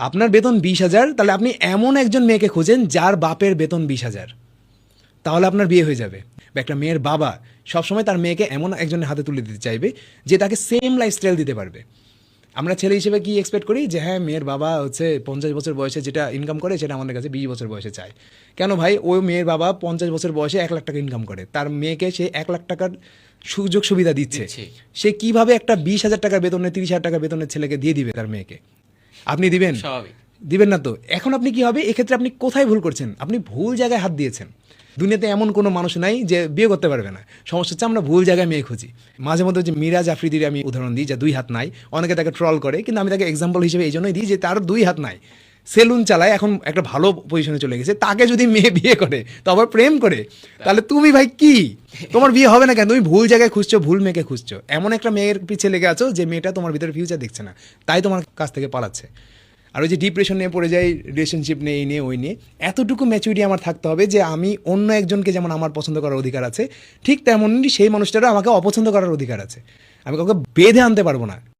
আপনার বেতন 20,000, তাহলে আপনি এমন একজন মেয়েকে খোঁজেন যার বাপের বেতন 20,000, তাহলে আপনার বিয়ে হয়ে যাবে। বা একটা মেয়ের বাবা সবসময় তার মেয়েকে এমন একজনের হাতে তুলে দিতে চাইবে যে তাকে সেম লাইফস্টাইল দিতে পারবে। আমরা ছেলে হিসেবে কি এক্সপেক্ট করি যে হ্যাঁ, মেয়ের বাবা হচ্ছে 50 বছর বয়সে যেটা ইনকাম করে সেটা আমাদের কাছে 20 বছর বয়সে চায়। কেন ভাই? ওই মেয়ের বাবা 50 বছর বয়সে 1 লাখ টাকা ইনকাম করে, তার মেয়েকে সে 1 লাখ টাকার সুযোগ সুবিধা দিচ্ছে। সে কিভাবে একটা 20,000 টাকার বেতনে 30,000 টাকার বেতনের ছেলেকে দিয়ে দিবে তার মেয়েকে? আপনি দিবেন? স্বাভাবিক। দিবেন না তো। এখন আপনি কি হবে এক্ষেত্রে? আপনি কোথায় ভুল করছেন? আপনি ভুল জায়গায় হাত দিয়েছেন। দুনিয়াতে এমন কোনো মানুষ নাই যে বিয়ে করতে পারবে না। সমস্যা হচ্ছে আমরা ভুল জায়গায় মেয়ে খুঁজি। মাঝে মধ্যে যে মিরাজ আফ্রিদির আমি উদাহরণ দিই, যে 2 হাত নাই, অনেকে তাকে ট্রল করে, কিন্তু আমি তাকে এক্সাম্পল হিসেবে এই জন্যই দিই যে তার 2 হাত নাই, সেলুন চালায়, এখন একটা ভালো পজিশনে চলে গেছে। তাকে যদি মেয়ে বিয়ে করে, তো আবার প্রেম করে, তাহলে তুমি ভাই কি? তোমার বিয়ে হবে না কেন? তুমি ভুল জায়গায় খুঁজছো, ভুল মেয়েকে খুঁজছো। এমন একটা মেয়ের পিছে লেগে আছো যে মেয়েটা তোমার ভিতরে ফিউচার দেখছে না, তাই তোমার কাছ থেকে পালাচ্ছে। আর ওই যে ডিপ্রেশন নিয়ে পড়ে যাই, রিলেশনশিপ নিয়ে, এই নিয়ে ওই নিয়ে, এতটুকু ম্যাচুরিটি আমার থাকতে হবে যে আমি অন্য একজনকে যেমন আমার পছন্দ করার অধিকার আছে, ঠিক তেমনই সেই মানুষটারও আমাকে অপছন্দ করার অধিকার আছে। আমি কাউকে বেঁধে আনতে পারবো না।